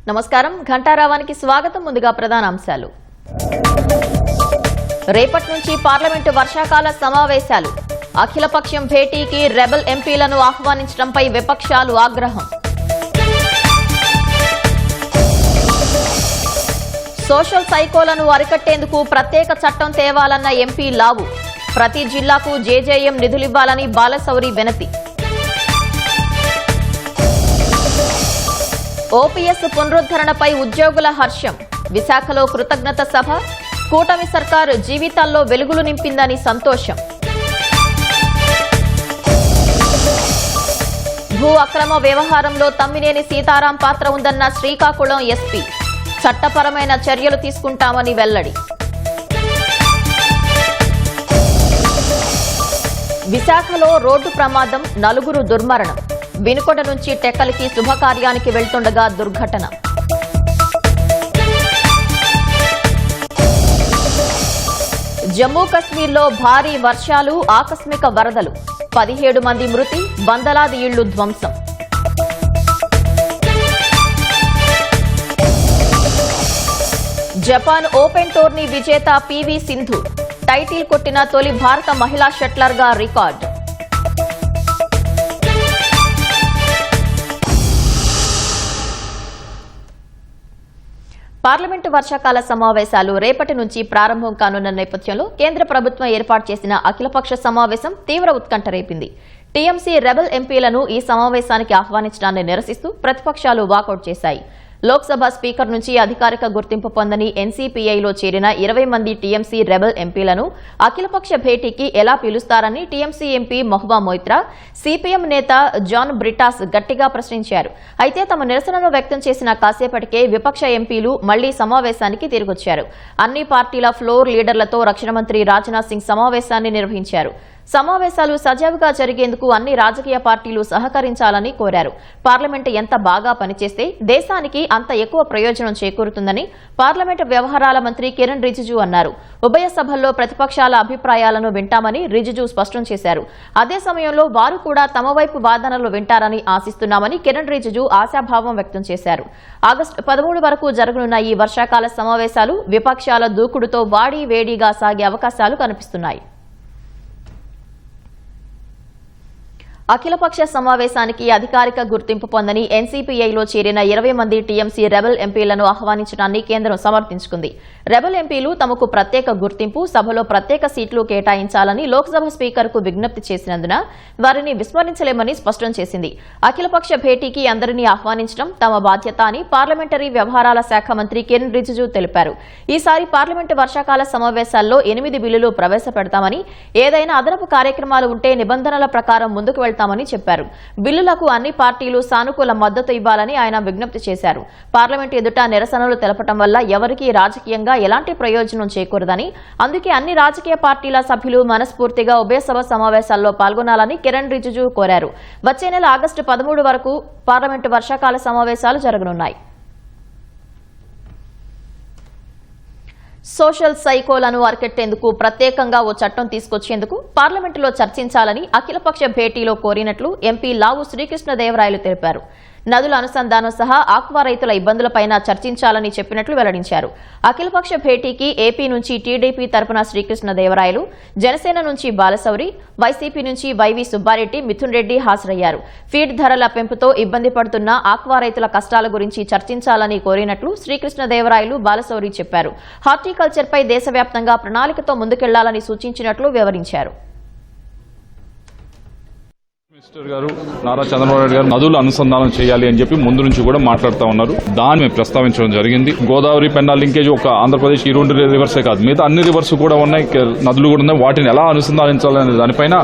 నమస్కారం ఘంటారావానికి స్వాగతం. ముందుగా ప్రధాన అంశాలు. రేపటి నుంచి పార్లమెంటు వర్షాకాల సమావేశాలు. అఖిలపక్షం భేటీకి రెబెల్ ఎంపీలను ఆహ్వానించడంపై విపక్షాలు ఆగ్రహం. సోషల్ సైకోలను అరికట్టేందుకు ప్రత్యేక చట్టం తేవాలన్న ఎంపీ లావు. ప్రతి జిల్లాకు జేజేఎం నిధులివ్వాలని బాలశౌరి వినతి. ఓపీఎస్ పునరుద్ధరణపై ఉద్యోగుల హర్షం. విశాఖలో కృతజ్ఞత సభ. కూటమి సర్కారు జీవితాల్లో వెలుగులు నింపిందని సంతోషం. భూ అక్రమ వ్యవహారంలో తమ్మినేని సీతారాం పాత్ర ఉందన్న శ్రీకాకుళం ఎస్పీ. చట్టపరమైన చర్యలు తీసుకుంటామని వెల్లడి. విశాఖలో రోడ్డు ప్రమాదం, 4 దుర్మరణం. వినుకొండ నుంచి టెక్కలికి శుభకార్యానికి వెళ్తుండగా దుర్ఘటన. జమ్మూ కశ్మీర్లో భారీ వర్షాలు, ఆకస్మిక వరదలు. 17 మంది మృతి, వందలాది ఇళ్లు ధ్వంసం. జపాన్ ఓపెన్ టోర్నీ విజేత పీవీ సింధు. టైటిల్ కొట్టిన తొలి భారత మహిళా షట్లర్గా రికార్డు. పార్లమెంటు వర్షాకాల సమావేశాలు రేపటి నుంచి ప్రారంభం కానున్న నేపథ్యంలో కేంద్ర ప్రభుత్వం ఏర్పాటు చేసిన అఖిలపక్ష సమావేశం తీవ్ర ఉత్కంఠ రేపింది. టీఎంసీ రెబెల్ ఎంపీలను ఈ సమావేశానికి ఆహ్వానించడాన్ని నిరసిస్తూ ప్రతిపక్షాలు వాకౌట్ చేశాయి. లోక్సభ స్పీకర్ నుంచి అధికారిక గుర్తింపు పొందని ఎన్సీపీఐలో చేరిన 20 మంది టీఎంసీ రెబెల్ ఎంపీలను అఖిలపక్ష భేటీకి ఎలా పిలుస్తారని TMC MP Mahua Moitra, CPM నేత జాన్ బ్రిటాస్ గట్టిగా ప్రశ్నించారు. అయితే తమ నిరసనను వ్యక్తం చేసిన కాసేపటికే విపక్ష ఎంపీలు మళ్లీ సమావేశానికి తిరిగొచ్చారు. అన్ని పార్టీల ఫ్లోర్ లీడర్లతో రక్షణ మంత్రి రాజ్నాథ్ సింగ్ సమావేశాన్ని నిర్వహించారు. సమావేశాలు సజావుగా జరిగేందుకు అన్ని రాజకీయ పార్టీలు సహకరించాలని కోరారు. పార్లమెంటు ఎంత బాగా పనిచేస్తే దేశానికి అంత ఎక్కువ ప్రయోజనం చేకూరుతుందని పార్లమెంటు వ్యవహారాల మంత్రి కిరణ్ రిజిజు అన్నారు. ఉభయ సభల్లో ప్రతిపక్షాల అభిప్రాయాలను వింటామని రిజిజు స్పష్టం చేశారు. అదే సమయంలో వారు కూడా తమ వైపు వాదనలు వింటారని ఆశిస్తున్నామని కిరణ్ రిజిజు ఆశాభావం వ్యక్తం చేశారు. ఆగస్టు 13 వరకు జరగనున్న ఈ వర్షాకాల సమావేశాలు విపక్షాల దూకుడుతో వాడి వేడిగా సాగే అవకాశాలు కనిపిస్తున్నాయి. అఖిలపక్ష సమావేశానికి అధికారిక గుర్తింపు పొందని ఎన్సీపీఐలో చేరిన 20 మంది టీఎంసీ రెబెల్ ఎంపీలను ఆహ్వానించడాన్ని కేంద్రం సమర్థించుకుంది. రెబెల్ ఎంపీలు తమకు ప్రత్యేక గుర్తింపు, సభలో ప్రత్యేక సీట్లు కేటాయించాలని లోక్సభ స్పీకర్కు విజ్ఞప్తి చేసినందున వారిని విస్మరించలేమని స్పష్టం చేసింది. అఖిలపక్ష భేటీకి అందరినీ ఆహ్వానించడం తమ బాధ్యత అని పార్లమెంటరీ వ్యవహారాల శాఖ మంత్రి కిరణ్ రిజిజు తెలిపారు. ఈసారి పార్లమెంటు వర్షాకాల సమావేశాల్లో 8 బిల్లులు ప్రవేశపెడతామని, ఏదైనా అదనపు కార్యక్రమాలు ఉంటే నిబంధనల ప్రకారం ముందుకు వెళ్తామని చెప్పారు. బిల్లులకు అన్ని పార్టీలు సానుకూల మద్దతు ఇవ్వాలని ఆయన విజ్ఞప్తి చేశారు. పార్లమెంటు ఎదుట నిరసనలు తెలపడం వల్ల ఎవరికీ రాజకీయంగా ఎలాంటి ప్రయోజనం చేకూరదని, అందుకే అన్ని రాజకీయ పార్టీల సభ్యులు మనస్ఫూర్తిగా ఉభయ సభ సమావేశాల్లో పాల్గొనాలని కిరణ్ రిజిజు కోరారు. వచ్చే నెల ఆగస్టు 13 వరకు పార్లమెంటు వర్షాకాల సమావేశాలు జరగనున్నాయి. సోషల్ సైకోలను అరికట్టేందుకు ప్రత్యేకంగా ఓ చట్టం తీసుకొచ్చేందుకు పార్లమెంటులో చర్చించాలని అఖిలపక్ష భేటీలో కోరినట్లు ఎంపీ లావు శ్రీకృష్ణదేవరాయలు తెలిపారు. నదుల అనుసంధానం సహా ఆక్వా రైతుల ఇబ్బందులపైన చర్చించాలని చెప్పినట్లు వెల్లడించారు. అఖిలపక్ష భేటీకి ఏపీ నుంచి టీడీపీ తరపున శ్రీకృష్ణదేవరాయలు, జనసేన నుంచి బాలశౌరి, వైసీపీ నుంచి వైవి సుబ్బారెడ్డి, మిథున్ రెడ్డి హాజరయ్యారు. ఫీడ్ ధరల పెంపుతో ఇబ్బంది పడుతున్న ఆక్వా రైతుల కష్టాల గురించి చర్చించాలని కోరినట్లు శ్రీకృష్ణదేవరాయలు, బాలశౌరి చెప్పారు. హార్టికల్చర్పై దేశవ్యాప్తంగా ప్రణాళికతో ముందుకెళ్లాలని సూచించినట్లు వివరించారు. మినిస్టర్ గారు నారా చంద్రబాబు నాయుడు గారు నదులు అనుసంధానం చేయాలి అని చెప్పి ముందు నుంచి కూడా మాట్లాడుతూ ఉన్నారు. దాన్ని మేము ప్రస్తావించడం జరిగింది. గోదావరి పెన్నా లింకేజ్ ఒక ఆంధ్రప్రదేశ్ ఈ 2 రివర్సే కాదు, మిగతా అన్ని రివర్స్ కూడా ఉన్నాయి, నదులు కూడా ఉన్నాయి. వాటిని ఎలా అనుసంధానించాలనే దానిపైన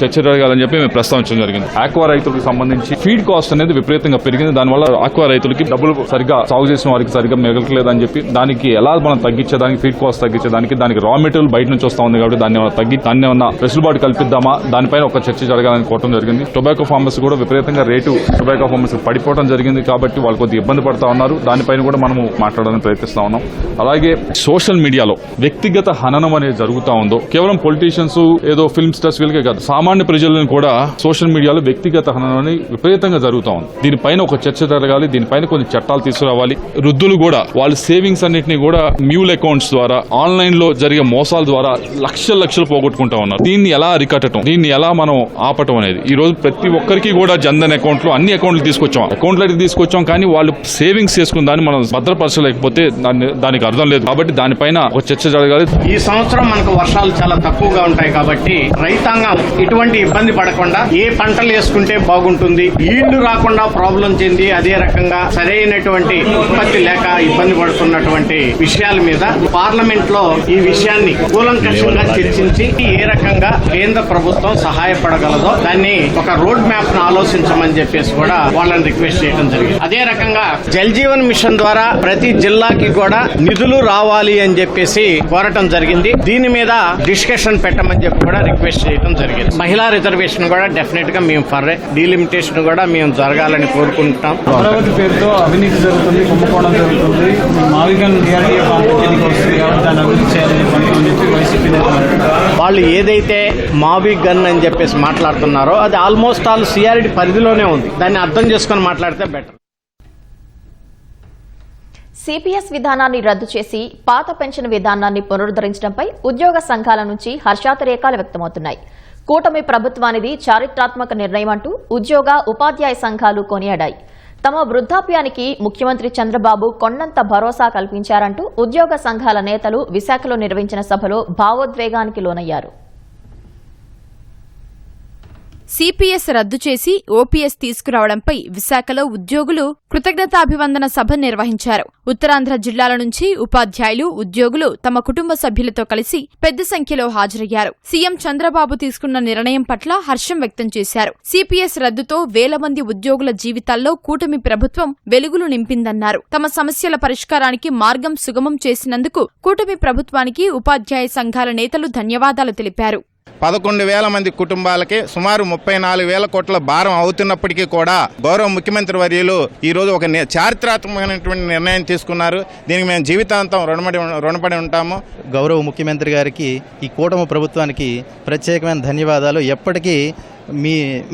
చర్చ జరగాలని చెప్పి మేము ప్రస్తావించడం జరిగింది. ఆక్వా రైతులకు సంబంధించి ఫీడ్ కాస్ట్ అనేది విపరీతంగా పెరిగింది. దానివల్ల ఆక్వా రైతులకి డబ్బులు సరిగ్గా సాగు చేసిన వారికి సరిగ్గా మిగలట్లేదని చెప్పి దానికి ఎలా మనం తగ్గించేదానికి, ఫీడ్ కాస్ట్ తగ్గించేదానికి, దానికి రా మెటీరియల్ బయట నుంచి వస్తా ఉంది కాబట్టి దాన్ని ఉన్న వెసులుబాటు కల్పిద్దామా, దానిపైన ఒక చర్చ జరగాలని కోరడం జరిగింది. జరిగింది. టొబాకో ఫార్మర్స్ కూడా విపరీతంగా రేటు టొబాకో ఫార్మర్స్ పడిపోవడం జరిగింది. కాబట్టి వాళ్ళు కొద్దిగా ఇబ్బంది పడతా ఉన్నారు. దానిపైన కూడా మనము మాట్లాడాలని ప్రయత్నిస్తా ఉన్నాం. అలాగే సోషల్ మీడియాలో వ్యక్తిగత హననం అనేది జరుగుతా ఉందో కేవలం పొలిటీషియన్స్ ఏదో ఫిల్మ్ స్టార్స్ వీళ్ళకే కాదు, సామాన్య ప్రజలను కూడా సోషల్ మీడియాలో వ్యక్తిగత హననం అనేది విపరీతంగా జరుగుతా ఉంది. దీనిపైన ఒక చర్చ జరగాలి. దీనిపైన కొన్ని చట్టాలు తీసుకురావాలి. వృద్ధులు కూడా వాళ్ళ సేవింగ్స్ అన్నింటినీ కూడా మ్యూల్ అకౌంట్స్ ద్వారా ఆన్లైన్ లో జరిగే మోసాల ద్వారా లక్షలు పోగొట్టుకుంటా ఉన్నారు. దీన్ని ఎలా అరికట్టడం, దీన్ని ఎలా మనం ఆపటం అనేది ఈ రోజు ప్రతి ఒక్కరికి కూడా జన్ధన్ అకౌంట్లు అన్ని అకౌంట్లు తీసుకొచ్చాం కానీ వాళ్ళు సేవింగ్స్ చేసుకున్న దాన్ని మనం భద్రపరచలేకపోతే దానికి అర్థం లేదు. కాబట్టి దానిపైన ఒక చర్చ జరగాలి. ఈ సంవత్సరం మనకు వర్షాలు చాలా తక్కువగా ఉంటాయి కాబట్టి రైతాంగం ఎటువంటి ఇబ్బంది పడకుండా ఏ పంటలు వేసుకుంటే బాగుంటుంది, ఈళ్లు రాకుండా ప్రాబ్లం చెంది అదే రకంగా సరైనటువంటి ఉత్పత్తి లేక ఇబ్బంది పడుతున్నటువంటి విషయాల మీద పార్లమెంట్ లో ఈ విషయాన్ని కూలంకషంగా చర్చించి ఏ రకంగా కేంద్ర ప్రభుత్వం సహాయపడగలదో దాన్ని ఒక రోడ్ మ్యాప్ ను ఆలోచించమని చెప్పేసి కూడా వాళ్ళని రిక్వెస్ట్ చేయడం జరిగింది. అదే రకంగా జల్ జీవన్ మిషన్ ద్వారా ప్రతి జిల్లాకి కూడా నిధులు రావాలి అని చెప్పేసి కోరటం జరిగింది. దీని మీద డిస్కషన్ పెట్టమని చెప్పి కూడా రిక్వెస్ట్ చేయడం జరిగింది. మహిళా రిజర్వేషన్ కూడా డెఫినెట్ గా మేము ఫర్ డీలిమిటేషన్ కూడా మేము జరగాలని కోరుకుంటాం. అమరావతి పేరుతో అవినీతి జరుగుతుంది, కుంభకోణం జరుగుతుంది, మావిగన్ డిఆర్డీఏ కాంపిటీషన్కి వస్తుంది కాబట్టి దాన్ని అభివృద్ధి చేయాలని చెప్పి వైసీపీ వాళ్ళు ఏదైతే మావి గన్ అని చెప్పేసి మాట్లాడుతున్నారో అది ఆల్మోస్ట్ ఆల్ సిఆర్డి పరిధిలోనే ఉంది. దాన్ని అర్థం చేసుకుని మాట్లాడితే బెటర్. సిపిఎస్ విధానాన్ని రద్దు చేసి పాత పెన్షన్ విధానాన్ని పునరుద్ధరించడంపై ఉద్యోగ సంఘాల నుంచి హర్షాతిరేకాలు వ్యక్తమవుతున్నాయి. కూటమి ప్రభుత్వానిది చారిత్రాత్మక నిర్ణయం అంటూ ఉద్యోగ ఉపాధ్యాయ సంఘాలు కొనియాడాయి. తమ వృద్ధాప్యానికి ముఖ్యమంత్రి చంద్రబాబు కొండంత భరోసా కల్పించారంటూ ఉద్యోగ సంఘాల నేతలు విశాఖలో నిర్వహించిన సభలో భావోద్వేగానికి లోనయ్యారు. సిపిఎస్ రద్దు చేసి ఓపీఎస్ తీసుకురావడంపై విశాఖలో ఉద్యోగులు కృతజ్ఞతాభివందన సభ నిర్వహించారు. ఉత్తరాంధ్ర జిల్లాల నుంచి ఉపాధ్యాయులు, ఉద్యోగులు తమ కుటుంబ సభ్యులతో కలిసి పెద్ద సంఖ్యలో హాజరయ్యారు. సీఎం చంద్రబాబు తీసుకున్న నిర్ణయం పట్ల హర్షం వ్యక్తం చేశారు. సిపిఎస్ రద్దుతో వేల మంది ఉద్యోగుల జీవితాల్లో కూటమి ప్రభుత్వం వెలుగులు నింపిందన్నారు. తమ సమస్యల పరిష్కారానికి మార్గం సుగమం చేసినందుకు కూటమి ప్రభుత్వానికి ఉపాధ్యాయ సంఘాల నేతలు ధన్యవాదాలు తెలిపారు. 11,000 మంది కుటుంబాలకి సుమారు 34,000 కోట్ల భారం అవుతున్నప్పటికీ కూడా గౌరవ ముఖ్యమంత్రి వర్యులు ఈ రోజు ఒక చారిత్రాత్మకమైనటువంటి నిర్ణయం తీసుకున్నారు. దీనికి మేము జీవితాంతం రుణపడి ఉంటాము. గౌరవ ముఖ్యమంత్రి గారికి, ఈ కూటమి ప్రభుత్వానికి ప్రత్యేకమైన ధన్యవాదాలు. ఎప్పటికీ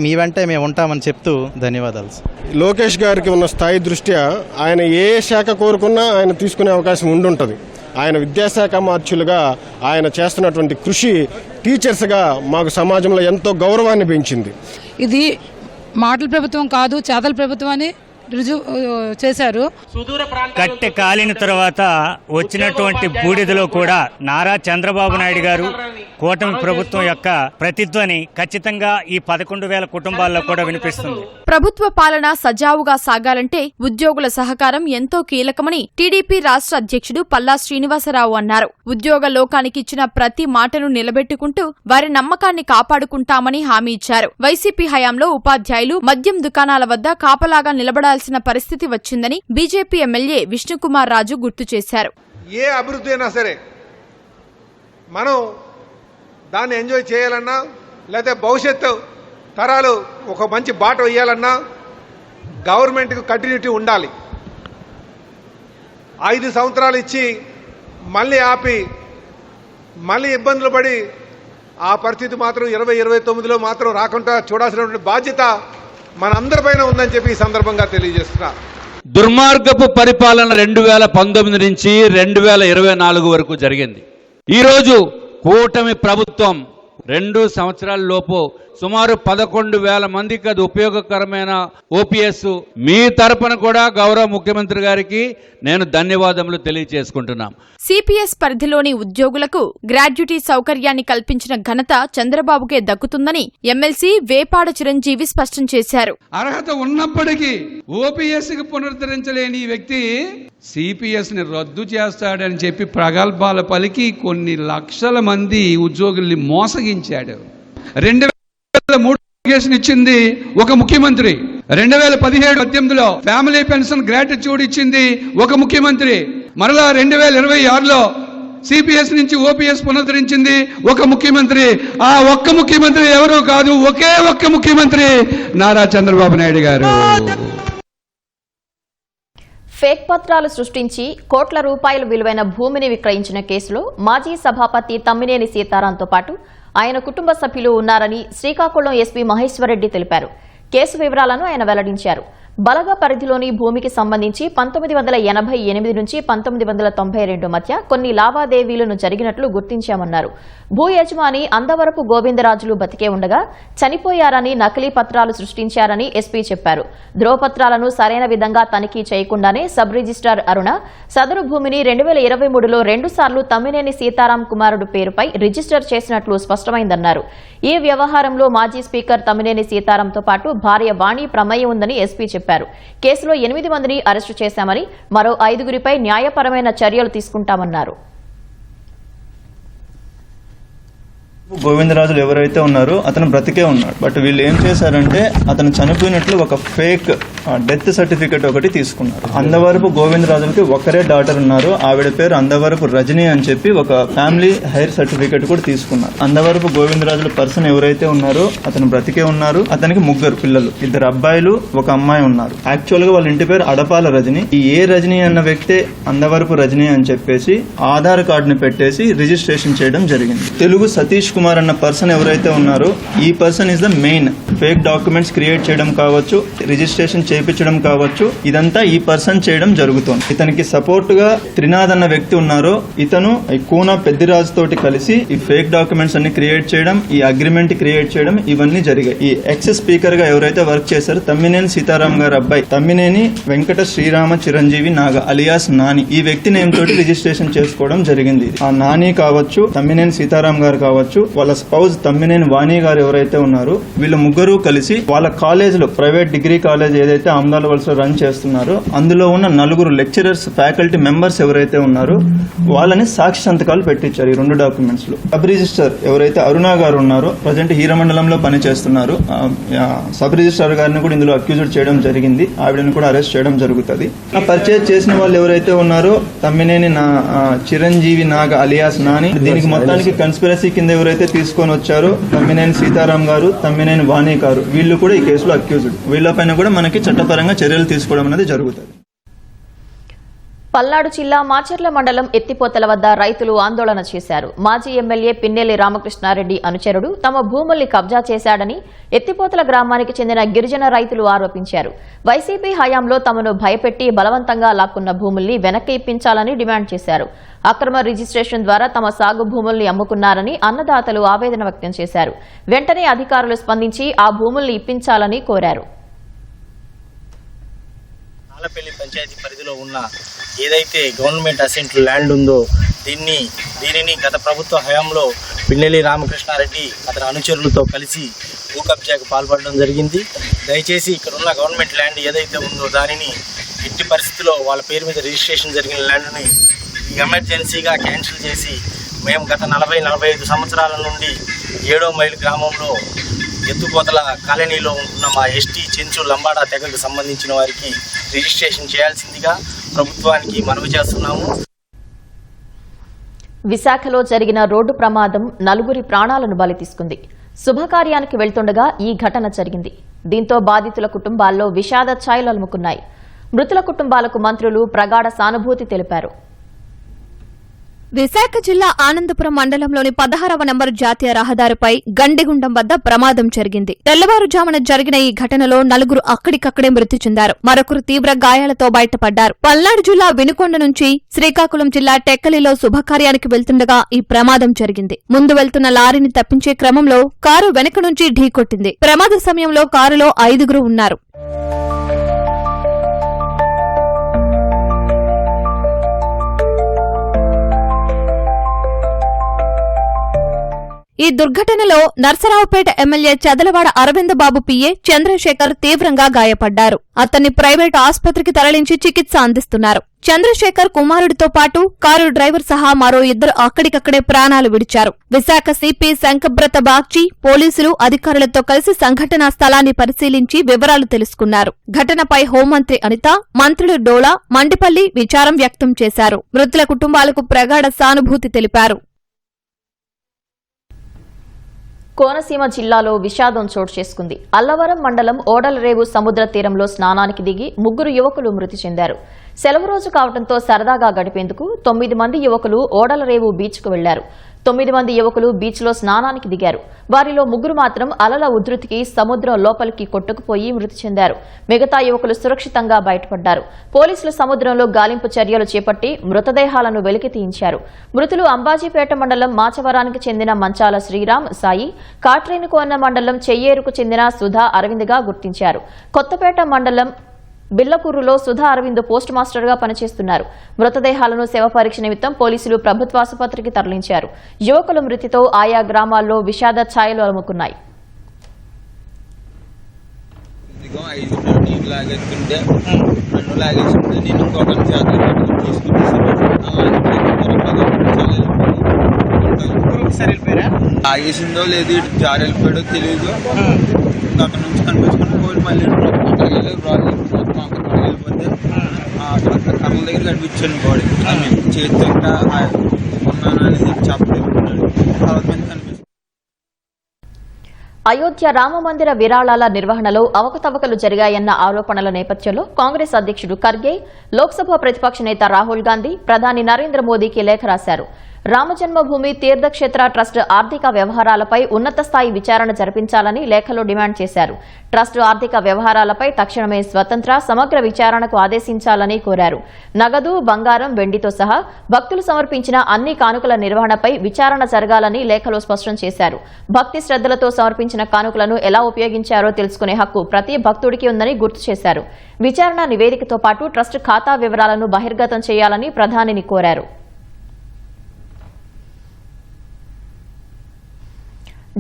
మీ వెంటే మేము ఉంటామని చెప్తూ ధన్యవాదాలు. లోకేష్ గారికి ఉన్న స్థాయి దృష్ట్యా ఆయన ఏ శాఖ కోరుకున్నా ఆయన తీసుకునే అవకాశం ఉండుంటుంది. ఆయన విద్యాశాఖ మార్చులుగా ఆయన చేస్తున్నటువంటి కృషి టీచర్స్గా మాకు సమాజంలో ఎంతో గౌరవాన్ని పెంచింది. ఇది మాటల ప్రభుత్వం కాదు, చేతల ప్రభుత్వం అని రుజువు చేశారు. కట్టె కాలిన తర్వాత వచ్చినటువంటి బూడిదలో కూడా నారా చంద్రబాబు నాయుడు గారు కూటమి ప్రభుత్వం యొక్క ప్రతిధ్వని ఖచ్చితంగా ఈ 11,000 కుటుంబాల్లో కూడా వినిపిస్తుంది. ప్రభుత్వ పాలన సజావుగా సాగాలంటే ఉద్యోగుల సహకారం ఎంతో కీలకమని టీడీపీ రాష్ట్ర అధ్యక్షుడు పల్లా శ్రీనివాసరావు అన్నారు. ఉద్యోగ లోకానికి ఇచ్చిన ప్రతి మాటను నిలబెట్టుకుంటూ వారి నమ్మకాన్ని కాపాడుకుంటామని హామీ ఇచ్చారు. వైసీపీ హయాంలో ఉపాధ్యాయులు మద్యం దుకాణాల వద్ద కాపలాగా నిలబడాల్సిన పరిస్థితి వచ్చిందని బీజేపీ ఎమ్మెల్యే విష్ణుకుమార్ రాజు గుర్తు చేశారు. ఏ అభివృద్ధి అయినా సరే మనం దాన్ని ఎంజాయ్ చేయాలన్నా, లేదా భవిష్యత్తు తరాలు ఒక మంచి బాట వేయాలన్నా గవర్నమెంట్కి కంటిన్యూటీ ఉండాలి. 5 సంవత్సరాలు ఇచ్చి మళ్ళీ ఆపి మళ్ళీ ఇబ్బందులు పడి ఆ పరిస్థితి మాత్రం 2029లో మాత్రం రాకుండా చూడాల్సినటువంటి బాధ్యత మనందరిపైన ఉందని చెప్పి ఈ సందర్భంగా తెలియజేస్తున్నా. దుర్మార్గపు పరిపాలన 2019 నుంచి 2024 వరకు జరిగింది. ఈరోజు కూటమి ప్రభుత్వం 2 సంవత్సరాల లోపు సుమారు 11,000 మందికి అది ఉపయోగకరమైన ఓపీఎస్ మీ తరపున కూడా గౌరవ ముఖ్యమంత్రి గారికి నేను ధన్యవాదములు తెలియజేసుకుంటున్నాం. సిపిఎస్ పరిధిలోని ఉద్యోగులకు గ్రాడ్యుటీ సౌకర్యాన్ని కల్పించిన ఘనత చంద్రబాబుకే దక్కుతుందని ఎమ్మెల్సీ వేపాడ చిరంజీవి స్పష్టం చేశారు. అర్హత ఉన్నప్పటికీ ఓపీఎస్ కి పునరుద్ధరించలేని వ్యక్తి సిపిఎస్ ని రద్దు చేస్తాడని చెప్పి ప్రగల్భాల పలికి కొన్ని లక్షల మంది ఉద్యోగుల్ని మోసగించాడు. 2003 ఇచ్చింది ఒక ముఖ్యమంత్రి, 2017-18లో ఫ్యామిలీ పెన్షన్ గ్రాట్యుటీ ఇచ్చింది ఒక ముఖ్యమంత్రి, మరలా 2026లో సిపిఎస్ నుంచి ఓపీఎస్ పునరుద్ధరించింది ఒక ముఖ్యమంత్రి. ఆ ఒక్క ముఖ్యమంత్రి ఎవరో కాదు, ఒకే ఒక్క ముఖ్యమంత్రి నారా చంద్రబాబు నాయుడు గారు. ఫేక్ పత్రాలు సృష్టించి కోట్ల రూపాయల విలువైన భూమిని విక్రయించిన కేసులో మాజీ సభాపతి తమ్మినేని సీతారాంతో పాటు ఆయన కుటుంబ సభ్యులు ఉన్నారని శ్రీకాకుళం ఎస్పీ మహేశ్వరరెడ్డి తెలిపారు. కేసు వివరాలను ఆయన వెల్లడించారు. బలగ పరిధిలోని భూమికి సంబంధించి 1988 నుంచి 1992 మధ్య కొన్ని లావాదేవీలను జరిగినట్లు గుర్తించామన్నారు. భూ యజమాని అందవరపు గోవిందరాజులు బతికే ఉండగా చనిపోయారని నకిలీ పత్రాలు సృష్టించారని ఎస్పీ చెప్పారు. ధ్రువపత్రాలను సరైన విధంగా తనిఖీ చేయకుండానే సబ్ రిజిస్ట్రార్ అరుణ సదరు భూమిని 2023లో 2 సార్లు తమ్మినేని సీతారాం కుమారుడు పేరుపై రిజిస్టర్ చేసినట్లు స్పష్టమైందన్నారు. ఈ వ్యవహారంలో మాజీ స్పీకర్ తమ్మినేని సీతారాంతో పాటు భార్య వాణి ప్రమేయం ఉందని ఎస్పీ చెప్పారు. కేసులో 8 మందిని అరెస్టు చేశామని, మరో 5గురిపై న్యాయపరమైన చర్యలు తీసుకుంటామన్నారు. గోవిందరాజులు ఎవరైతే ఉన్నారో అతను బ్రతికే ఉన్నాడు. బట్ వీళ్ళు ఏం చేశారంటే అతను చనిపోయినట్లు ఒక ఫేక్ డెత్ సర్టిఫికేట్ ఒకటి తీసుకున్నారు. అందవరపు గోవిందరాజులకి ఒకరే డాటర్ ఉన్నారు. ఆవిడ పేరు అందవరపు రజని అని చెప్పి ఒక ఫ్యామిలీ హైర్ సర్టిఫికేట్ కూడా తీసుకున్నారు. అందవరపు గోవిందరాజుల పర్సన్ ఎవరైతే ఉన్నారో అతను బ్రతికే ఉన్నారు. అతనికి 3 పిల్లలు, 2 అబ్బాయిలు, 1 అమ్మాయి ఉన్నారు. యాక్చువల్ గా వాళ్ళ ఇంటి పేరు అడపాల రజని. ఈ ఏ రజని అన్న వ్యక్తే అందవరపు రజని అని చెప్పేసి ఆధార్ కార్డుని పెట్టేసి రిజిస్ట్రేషన్ చేయడం జరిగింది. తెలుగు సతీష్ కుమార్ అన్న పర్సన్ ఎవరైతే ఉన్నారో ఈ person is the main. Fake documents create చేయడం కావచ్చు, రిజిస్ట్రేషన్ చేయించడం కావచ్చు, ఇదంతా ఈ పర్సన్ చేయడం జరుగుతుంది. ఇతనికి సపోర్ట్ గా త్రినాథ్ అన్న వ్యక్తి ఉన్నారో ఇతను ఈ కూన పెద్దిరాజు తోటి కలిసి ఈ ఫేక్ డాక్యుమెంట్స్ అన్ని క్రియేట్ చేయడం, ఈ అగ్రిమెంట్ క్రియేట్ చేయడం ఇవన్నీ జరిగాయి. ఈ ఎక్స్ స్పీకర్ గా ఎవరైతే వర్క్ చేశారో తమ్మినేని సీతారాం గారు అబ్బాయి తమ్మినేని వెంకట శ్రీరామ చిరంజీవి నాగ అలియాస్ నాని, ఈ వ్యక్తి నేమ్ తోటి రిజిస్ట్రేషన్ చేసుకోవడం జరిగింది. ఆ నాని కావచ్చు, తమ్మినేని సీతారాం గారు కావచ్చు, వాళ్ళ స్పౌజ్ తమ్మినేని వాణి గారు ఎవరైతే ఉన్నారో వీళ్ళు 3 కలిసి వాళ్ళ కాలేజీలో ప్రైవేట్ డిగ్రీ కాలేజ్ ఏదైతే అమదాల వలసలో రన్ చేస్తున్నారో అందులో ఉన్న 4 లెక్చరర్స్ ఫ్యాకల్టీ మెంబర్స్ ఎవరైతే ఉన్నారో వాళ్ళని సాక్షి సంతకాలు పెట్టించారు ఈ 2 డాక్యుమెంట్స్ లో. సబ్ రిజిస్టర్ ఎవరైతే అరుణ గారు ఉన్నారో ప్రజెంట్ హీరమండలంలో పనిచేస్తున్నారు. సబ్ రిజిస్టర్ గారిని కూడా ఇందులో అక్యూజ్డ్ చేయడం జరిగింది. ఆవిడని కూడా అరెస్ట్ చేయడం జరుగుతుంది. ఆ పర్చేజ్ చేసిన వాళ్ళు ఎవరైతే ఉన్నారో తమ్మినేని చిరంజీవి నాగ అలియాస్ నాని, దీనికి మొత్తానికి కన్స్పిరసీ కింద ఎవరైతే తీసుకొని వచ్చారో తమ్మినేని సీతారాం గారు, తమ్మినేని వాణి గారు, వీళ్ళు కూడా ఈ కేసులో అక్యూజ్డ్. వీళ్ళపైన కూడా మనకి చట్టపరంగా చర్యలు తీసుకోవడం అనేది జరుగుతుంది. పల్నాడు జిల్లా మాచర్ల మండలం ఎత్తిపోతల వద్ద రైతులు ఆందోళన చేశారు. మాజీ ఎమ్మెల్యే పిన్నెల్లి రామకృష్ణారెడ్డి అనుచరుడు తమ భూముల్ని కబ్జా చేశాడని ఎత్తిపోతల గ్రామానికి చెందిన గిరిజన రైతులు ఆరోపించారు. వైసీపీ హయాంలో తమను భయపెట్టి బలవంతంగా లాక్కున్న భూముల్ని వెనక్కి ఇప్పించాలని డిమాండ్ చేశారు. అక్రమ రిజిస్ట్రేషన్ ద్వారా తమ సాగు భూముల్ని అమ్ముకున్నారని అన్నదాతలు ఆవేదన వ్యక్తం చేశారు. వెంటనే అధికారులు స్పందించి ఆ భూముల్ని ఇప్పించాలని కోరారు. ఆలపల్లి పంచాయతీ పరిధిలో ఉన్న ఏదైతే గవర్నమెంట్ అసెంట్ ల్యాండ్ ఉందో దీనిని గత ప్రభుత్వ హయాంలో పిన్నెల్లి రామకృష్ణారెడ్డి అతని అనుచరులతో కలిసి భూ కబ్జాకు పాల్పడడం జరిగింది. దయచేసి ఇక్కడ ఉన్న గవర్నమెంట్ ల్యాండ్ ఏదైతే ఉందో దానిని ఎట్టి పరిస్థితుల్లో వాళ్ళ పేరు మీద రిజిస్ట్రేషన్ జరిగిన ల్యాండ్ని ఎమర్జెన్సీగా క్యాన్సిల్ చేసి మేము గత 40-45 సంవత్సరాల నుండి 7వ మైలు గ్రామంలో ఎత్తుపోతల కాలనీలో ఉంటున్న మా ఎస్టీ చెంచు లంబాడా తెగకు సంబంధించిన వారికి రిజిస్ట్రేషన్ చేయాల్సిందిగా ప్రభుత్వానికి మనవి చేస్తున్నాము. విశాఖలో జరిగిన రోడ్డు ప్రమాదం 4 ప్రాణాలను బలి తీసుకుంది. శుభకార్యానికి వెళ్తుండగా ఈ ఘటన జరిగింది. దీంతో బాధితుల కుటుంబాల్లో విషాద ఛాయలు అలుముకున్నాయి. మృతుల కుటుంబాలకు మంత్రులు ప్రగాఢ సానుభూతి తెలిపారు. విశాఖ జిల్లా ఆనందపురం మండలంలోని 16వ నంబరు జాతీయ రహదారిపై గండిగుండం వద్ద ప్రమాదం జరిగింది. తెల్లవారుజామున జరిగిన ఈ ఘటనలో 4 అక్కడికక్కడే మృతి చెందారు. మరొకరు తీవ్ర గాయాలతో బయటపడ్డారు. పల్నాడు జిల్లా వినుకొండ నుంచి శ్రీకాకుళం జిల్లా టెక్కలిలో శుభకార్యానికి వెళ్తుండగా ఈ ప్రమాదం జరిగింది. ముందు వెళ్తున్న లారీని తప్పించే క్రమంలో కారు వెనక నుంచి ఢీకొట్టింది. ప్రమాద సమయంలో కారులో 5 ఉన్నారు. ఈ దుర్ఘటనలో నర్సరావుపేట ఎమ్మెల్యే చదలవాడ అరవిందబాబు పిఏ చంద్రశేఖర్ తీవ్రంగా గాయపడ్డారు. అతన్ని ప్రైవేటు ఆసుపత్రికి తరలించి చికిత్స అందిస్తున్నారు. చంద్రశేఖర్ కుమారుడితో పాటు కారు డ్రైవర్ సహా మరో 2 అక్కడికక్కడే ప్రాణాలు విడిచారు. విశాఖ సిపి శంకబ్రత బాగ్చి పోలీసులు అధికారులతో కలిసి సంఘటనా స్థలాన్ని పరిశీలించి వివరాలు తెలుసుకున్నారు. ఘటనపై హోంమంత్రి అనిత, మంత్రులు డోలా, మండిపల్లి విచారం వ్యక్తం చేశారు. మృతుల కుటుంబాలకు ప్రగాఢ సానుభూతి తెలిపారు. కోనసీమ జిల్లాలో విషాదం చోటు చేసుకుంది. అల్లవరం మండలం ఓడలరేవు సముద్ర తీరంలో స్నానానికి దిగి 3 యువకులు మృతి చెందారు. సెలవు రోజు కావడంతో సరదాగా గడిపేందుకు 9 మంది యువకులు ఓడలరేవు బీచ్కు వెళ్లారు. 9 మంది యువకులు బీచ్లో స్నానానికి దిగారు. వారిలో 3 మాత్రం అలల ఉధృతికి సముద్రం లోపలికి కొట్టుకుపోయి మృతి చెందారు. మిగతా యువకులు సురక్షితంగా బయటపడ్డారు. పోలీసులు సముద్రంలో గాలింపు చర్యలు చేపట్టి మృతదేహాలను వెలికి తీయించారు. మృతులు అంబాజీపేట మండలం మాచవరానికి చెందిన మంచాల శ్రీరామ్, సాయి, కాట్రేనుకోన మండలం చెయ్యేరుకు చెందిన సుధా అరవింద్గా గుర్తించారు. కొత్తపేట మండలం బిల్లకూరులో సుధా అరవింద్ పోస్ట్ మాస్టర్గా పనిచేస్తున్నారు. మృతదేహాలను శవ పరీక్ష నిమిత్తం పోలీసులు ప్రభుత్వ ఆసుపత్రికి తరలించారు. యువకుల మృతితో ఆయా గ్రామాల్లో విషాద ఛాయలు అలుముకున్నాయి. ఆగేసిందో లేదు, ఇటు జారి వెళ్ళిపోయాడో తెలియదు. అక్కడ నుంచి కనిపించుకుని పోయి మళ్ళీ వెళ్ళిపోతే అక్కడ కర్రల దగ్గర కనిపించాను బాడీ. చేతితో ఇంకా ఉన్నాను అనేది చెప్పలేదు. తర్వాత కనిపిస్తుంది. అయోధ్య రామమందిర విరాళాల నిర్వహణలో అవకతవకలు జరిగాయన్న ఆరోపణల నేపథ్యంలో కాంగ్రెస్ అధ్యక్షుడు ఖర్గే, లోక్సభ ప్రతిపక్ష నేత రాహుల్ గాంధీ ప్రధాని నరేంద్ర మోదీకి లేఖ రాశారు. రామజన్మభూమి తీర్థక్షేత్ర ట్రస్ట్ ఆర్థిక వ్యవహారాలపై ఉన్నత స్థాయి విచారణ జరిపించాలని లేఖలో డిమాండ్ చేశారు. ట్రస్ట్ ఆర్థిక వ్యవహారాలపై తక్షణమే స్వతంత్ర, సమగ్ర విచారణకు ఆదేశించాలని కోరారు. నగదు, బంగారం, వెండితో సహా భక్తులు సమర్పించిన అన్ని కానుకల నిర్వహణపై విచారణ జరగాలని లేఖలో స్పష్టం చేశారు. భక్తి శ్రద్దలతో సమర్పించిన కానుకలను ఎలా ఉపయోగించారో తెలుసుకునే హక్కు ప్రతి భక్తుడికి ఉందని గుర్తు చేశారు. విచారణ నివేదికతో పాటు ట్రస్ట్ ఖాతా వివరాలను బహిర్గతం చేయాలని ప్రధానిని కోరారు.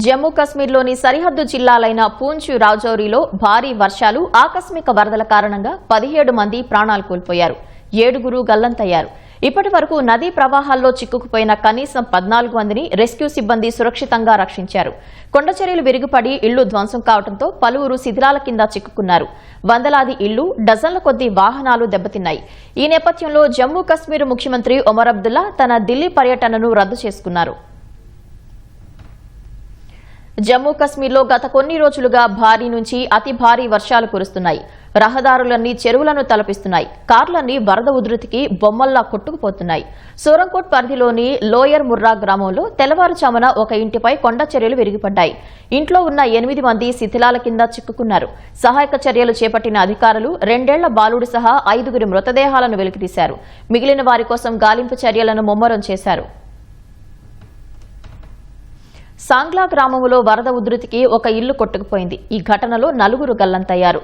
జమ్మూ కశ్మీర్లోని సరిహద్దు జిల్లాలైన పూంచ్, రాజౌరిలో భారీ వర్షాలు, ఆకస్మిక వరదల కారణంగా 17 మంది ప్రాణాలు కోల్పోయారు. 7 గల్లంతయ్యారు. ఇప్పటి వరకు నదీ ప్రవాహాల్లో చిక్కుకుపోయిన కనీసం 14 మందిని రెస్క్యూ సిబ్బంది సురక్షితంగా రక్షించారు. కొండచర్యలు విరిగిపడి ఇళ్లు ధ్వంసం కావడంతో పలువురు శిథిలాల కింద చిక్కుకున్నారు. వందలాది ఇళ్లు, డజన్ల కొద్దీ వాహనాలు దెబ్బతిన్నాయి. ఈ నేపథ్యంలో జమ్మూ కశ్మీర్ ముఖ్యమంత్రి ఒమర్ అబ్దుల్లా తన ఢిల్లీ పర్యటనను రద్దు చేసుకున్నారు. జమ్మూ కశ్మీర్లో గత కొన్ని రోజులుగా భారీ నుంచి అతి భారీ వర్షాలు కురుస్తున్నాయి. రహదారులన్నీ చెరువులను తలపిస్తున్నాయి. కార్లన్నీ వరద ఉధృతికి బొమ్మల్లా కొట్టుకుపోతున్నాయి. సోరంకోట్ పరిధిలోని లోయర్ ముర్రా గ్రామంలో తెల్లవారుజామున ఒక ఇంటిపై కొండ చర్యలు విరిగిపడ్డాయి. ఇంట్లో ఉన్న 8 మంది శిథిలాల కింద చిక్కుకున్నారు. సహాయక చర్యలు చేపట్టిన అధికారులు 2 ఏళ్ల బాలుడు సహా 5 మృతదేహాలను వెలికితీశారు. మిగిలిన వారి కోసం గాలింపు చర్యలను ముమ్మరం చేశారు. సాంగ్లా గ్రామంలో వరద ఉధృతికి ఒక ఇల్లు కొట్టుకుపోయింది. ఈ ఘటనలో 4 గల్లంతయ్యారు.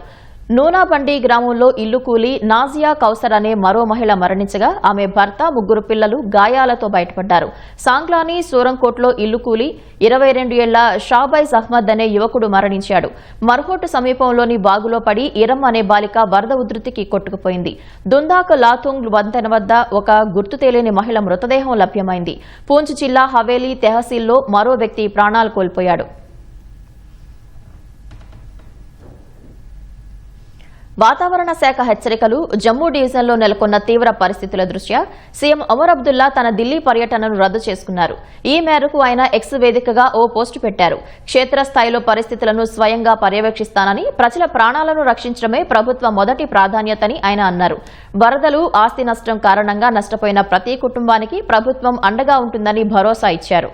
నూనాబండి గ్రామంలో ఇల్లు కూలి నాజియా కౌసర్ అనే మరో మహిళ మరణించగా ఆమె భర్త, 3 పిల్లలు గాయాలతో బయటపడ్డారు. సాంగ్లాని సూరంకోట్లో ఇల్లు కూలి 22 ఏళ్ల షాబైజ్ అహ్మద్ అనే యువకుడు మరణించాడు. మర్హోట్ సమీపంలోని బాగులో పడి ఇరమ్ అనే బాలిక వరద ఉధృతికి కొట్టుకుపోయింది. దుందాక్ లాతుంగ్ వంతెన వద్ద ఒక గుర్తు తెలియని మహిళ మృతదేహం లభ్యమైంది. పూంచ్ జిల్లా హవేలీ తెహసీల్లో మరో వ్యక్తి ప్రాణాలు కోల్పోయాడు. వాతావరణ శాఖ హెచ్చరికలు, జమ్మూ డివిజన్లో నెలకొన్న తీవ్ర పరిస్థితుల దృష్ట్యా సీఎం ఒమర్ అబ్దుల్లా తన ఢిల్లీ పర్యటనను రద్దు చేసుకున్నారు. ఈ మేరకు ఆయన ఎక్స్ వేదికగా ఓ పోస్టు పెట్టారు. క్షేత్రస్థాయిలో పరిస్థితులను స్వయంగా పర్యవేక్షిస్తానని, ప్రజల ప్రాణాలను రక్షించడమే ప్రభుత్వ మొదటి ప్రాధాన్యతని ఆయన అన్నారు. వరదలు, ఆస్తి నష్టం కారణంగా నష్టపోయిన ప్రతి కుటుంబానికి ప్రభుత్వం అండగా ఉంటుందని భరోసా ఇచ్చారు.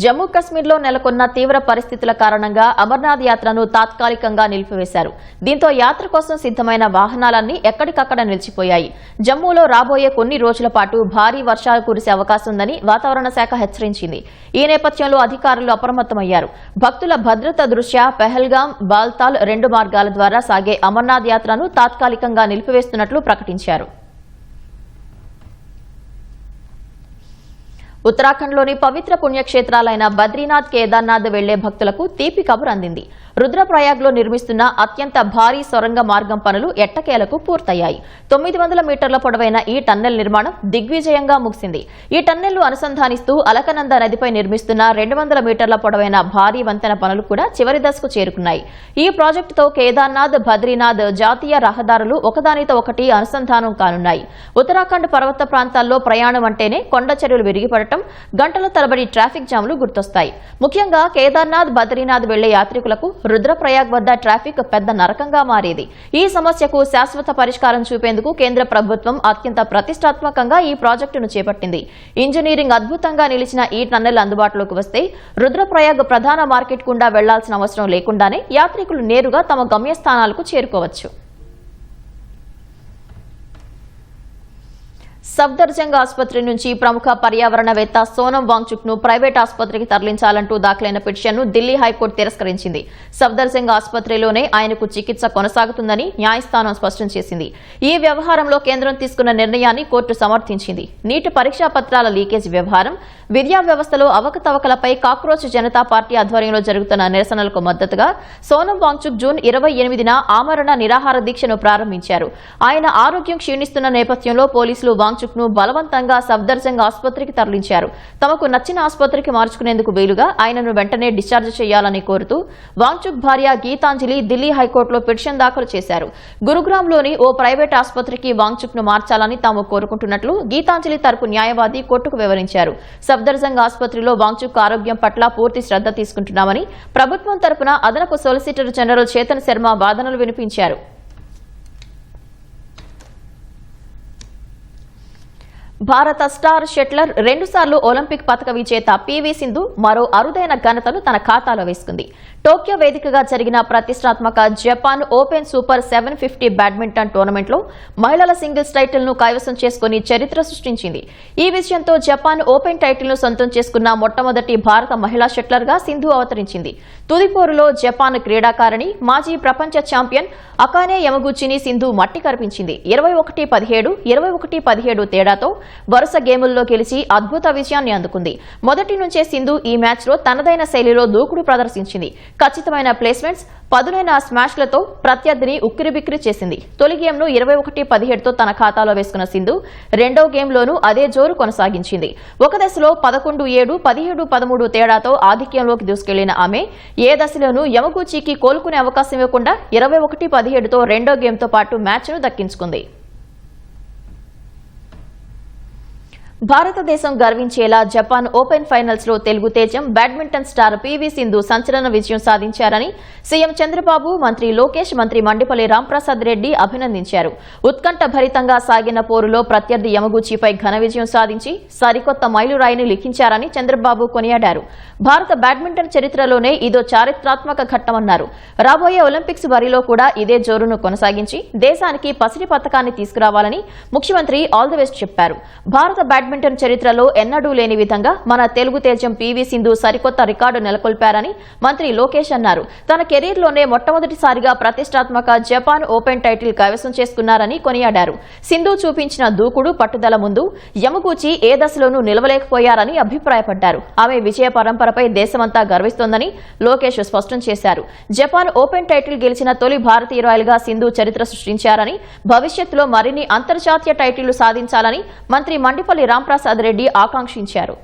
జమ్మూ కశ్మీర్లో నెలకొన్న తీవ్ర పరిస్థితుల కారణంగా అమర్నాథ్ యాత్రను తాత్కాలికంగా నిలిపివేశారు. దీంతో యాత్ర కోసం సిద్దమైన వాహనాలన్నీ ఎక్కడికక్కడ నిలిచిపోయాయి. జమ్మూలో రాబోయే కొన్ని రోజుల పాటు భారీ వర్షాలు కురిసే అవకాశం ఉందని వాతావరణ శాఖ హెచ్చరించింది. ఈ నేపథ్యంలో అధికారులు అప్రమత్తమయ్యారు. భక్తుల భద్రత దృష్ట్యా పెహల్గాం, బాల్తాల్ 2 మార్గాల ద్వారా సాగే అమర్నాథ్ యాత్రను తాత్కాలికంగా నిలిపివేస్తున్నట్లు ప్రకటించారు. ఉత్తరాఖండ్లోని పవిత్ర పుణ్యక్షేత్రాలైన బద్రీనాథ్, కేదార్నాథ్ వెళ్లే భక్తులకు తీపి కబురు అందింది. రుద్రప్రయాగ్లో నిర్మిస్తున్న అత్యంత భారీ సొరంగ మార్గం పనులు ఎట్టకేలకు పూర్తయ్యాయి. 900 మీటర్ల పొడవైన ఈ టన్నెల్ నిర్మాణం దిగ్విజయంగా ముగిసింది. ఈ టన్నెల్ను అనుసంధానిస్తూ అలకనంద నదిపై నిర్మిస్తున్న 200 మీటర్ల పొడవైన భారీ వంతెన పనులు కూడా చివరి దశకు చేరుకున్నాయి. ఈ ప్రాజెక్టుతో కేదార్నాథ్, బద్రీనాథ్ జాతీయ రహదారులు ఒకదానితో ఒకటి అనుసంధానం కానున్నాయి. ఉత్తరాఖండ్ పర్వత ప్రాంతాల్లో ప్రయాణం అంటేనే కొండ చర్యలు విరిగిపడటం, గంటల తరబడి ట్రాఫిక్ జామ్లు గుర్తొస్తాయి. ముఖ్యంగా కేదార్నాథ్, బద్రీనాథ్ వెళ్లే యాత్రికులకు రుద్రప్రయాగ్ వద్ద ట్రాఫిక్ పెద్ద నరకంగా మారేది. ఈ సమస్యకు శాశ్వత పరిష్కారం చూపేందుకు కేంద్ర ప్రభుత్వం అత్యంత ప్రతిష్టాత్మకంగా ఈ ప్రాజెక్టును చేపట్టింది. ఇంజనీరింగ్ అద్భుతంగా నిలిచిన ఈ టన్నెల్ అందుబాటులోకి వస్తే రుద్రప్రయాగ్ ప్రధాన మార్కెట్ గుండా వెళ్లాల్సిన అవసరం లేకుండానే యాత్రికులు నేరుగా తమ గమ్యస్థానాలకు చేరుకోవచ్చు. సఫ్దర్జంగ్ ఆసుపత్రి నుంచి ప్రముఖ పర్యావరణవేత్త సోనం వాంగ్చుక్ ను ప్రైవేట్ ఆసుపత్రికి తరలించాలంటూ దాఖలైన పిటిషన్ను ఢిల్లీ హైకోర్టు తిరస్కరించింది. సఫ్దర్జంగ్ ఆసుపత్రిలోనే ఆయనకు చికిత్స కొనసాగుతుందని న్యాయస్థానం స్పష్టం చేసింది. ఈ వ్యవహారంలో కేంద్రం తీసుకున్న నిర్ణయాన్ని కోర్టు సమర్థించింది. నీటి పరీక్షా పత్రాల లీకేజ్ వ్యవహారం, విద్యా వ్యవస్థలో అవకతవకలపై కాక్రోచ్ జనతా పార్టీ ఆధ్వర్యంలో జరుగుతున్న నిరసనలకు మద్దతుగా సోనం వాంగ్చుక్ జూన్ 28న ఆమరణ నిరాహార దీక్షను ప్రారంభించారు. ఆయన ఆరోగ్యం క్షీణిస్తున్న నేపథ్యంలో పోలీసులు వాంగ్చుక్ ను బలవంతంగా సఫ్దర్జంగ్ ఆసుపత్రికి తరలించారు. తమకు నచ్చిన ఆసుపత్రికి మార్చుకునేందుకు వీలుగా ఆయనను వెంటనే డిశ్చార్జ్ చేయాలని కోరుతూ వాంగ్చుక్ భార్య గీతాంజలి ఢిల్లీ హైకోర్టులో పిటిషన్ దాఖలు చేశారు. గురుగ్రామ్లోని ఓ ప్రైవేట్ ఆసుపత్రికి వాంగ్చుక్ ను మార్చాలని తాము కోరుకుంటున్నట్లు గీతాంజలి తరపు న్యాయవాది కోర్టుకు వివరించారు. సఫ్దర్జంగ్ ఆసుపత్రిలో వాంగ్చుక్ ఆరోగ్యం పట్ల పూర్తి శ్రద్ధ తీసుకుంటున్నామని ప్రభుత్వం తరపున అదనపు సొలిసిటర్ జనరల్ చేతన్ శర్మ వాదనలు వినిపించారు. భారత స్టార్ షట్లర్ 2 సార్లు ఒలింపిక్ పతక విజేత పీవీ సింధు మరో అరుదైన ఘనతను తన ఖాతాలో వేసుకుంది. టోక్యో వేదికగా జరిగిన ప్రతిష్టాత్మక జపాన్ ఓపెన్ సూపర్ 750 బ్యాడ్మింటన్ టోర్నమెంట్లో మహిళల సింగిల్స్ టైటిల్ ను కైవసం చేసుకుని చరిత్ర సృష్టించింది. ఈ విజయంతో జపాన్ ఓపెన్ టైటిల్ ను సొంతం చేసుకున్న మొట్టమొదటి భారత మహిళా షట్లర్ గా సింధు అవతరించింది. తుదిపోరులో జపాన్ క్రీడాకారిణి, మాజీ ప్రపంచ ఛాంపియన్ అకానే యమగుచిని సింధు మట్టి కరిపించింది. 21-17, 21-17 తేడాతో వరుస గేముల్లో గెలిచి అద్భుత విజయాన్ని అందుకుంది. మొదటి నుంచే సింధు ఈ మ్యాచ్లో తనదైన శైలిలో దూకుడు ప్రదర్శించింది. ఖచ్చితమైన ప్లేస్మెంట్స్, పదునైన స్మాష్లతో ప్రత్యర్థిని ఉక్కిరిబిక్కిరి చేసింది. తొలి గేమ్ను 21-17తో తన ఖాతాలో వేసుకున్న సింధు రెండో గేమ్లోనూ అదే జోరు కొనసాగించింది. ఒక దశలో 11-7, 17-13 తేడాతో ఆధిక్యంలోకి దూసుకెళ్లిన ఆమె ఏ దశలోనూ యమగుచికి కోలుకునే అవకాశం ఇవ్వకుండా 21-17తో రెండో గేమ్తో పాటు మ్యాచ్ను దక్కించుకుంది. భారతదేశం గర్వించేలా జపాన్ ఓపెన్ ఫైనల్స్ లో తెలుగు తేజం బ్యాడ్మింటన్ స్టార్ పీవీ సింధు సంచలన విజయం సాధించారని సీఎం చంద్రబాబు, మంత్రి లోకేష్, మంత్రి మండిపల్లి రాంప్రసాద్ రెడ్డి అభినందించారు. ఉత్కంఠ భరితంగా సాగిన పోరులో ప్రత్యర్థి యమగుచిపై ఘన విజయం సాధించి సరికొత్త మైలురాయిని లిఖించారని చంద్రబాబు కొనియాడారు. భారత బ్యాడ్మింటన్ చరిత్రలోనే ఇదో చారిత్రాత్మక ఘట్టమన్నారు. రాబోయే ఒలింపిక్స్ బరిలో కూడా ఇదే జోరును కొనసాగించి దేశానికి పసిడి పతకాన్ని తీసుకురావాలని ముఖ్యమంత్రి ఆల్ ది బెస్ట్ చెప్పారు. భారత బ్యాడ్మింటన్ చరిత్రలో ఎన్నడూ లేని విధంగా మన తెలుగు తేజం పీవీ సింధు సరికొత్త రికార్డు నెలకొల్పారని మంత్రి లోకేష్ అన్నారు. తన కెరీర్లోనే మొట్టమొదటిసారిగా ప్రతిష్టాత్మక జపాన్ ఓపెన్ టైటిల్ కైవసం చేసుకున్నారని కొనియాడారు. సింధు చూపించిన దూకుడు, పట్టుదల ముందు యమగూచి ఏ దశలోనూ నిలవలేకపోయారని అభిప్రాయపడ్డారు. ఆమె విజయ పరంపరపై దేశమంతా గర్విస్తోందని లోకేష్ స్పష్టం చేశారు. జపాన్ ఓపెన్ టైటిల్ గెలిచిన తొలి భారతీయురాలుగా సింధు చరిత్ర సృష్టించారని, భవిష్యత్తులో మరిన్ని అంతర్జాతీయ టైటిళ్లు సాధించాలని మంత్రి మండిపల్లి రాంప్రసాద్ రెడ్డి ఆకాంక్షించారు.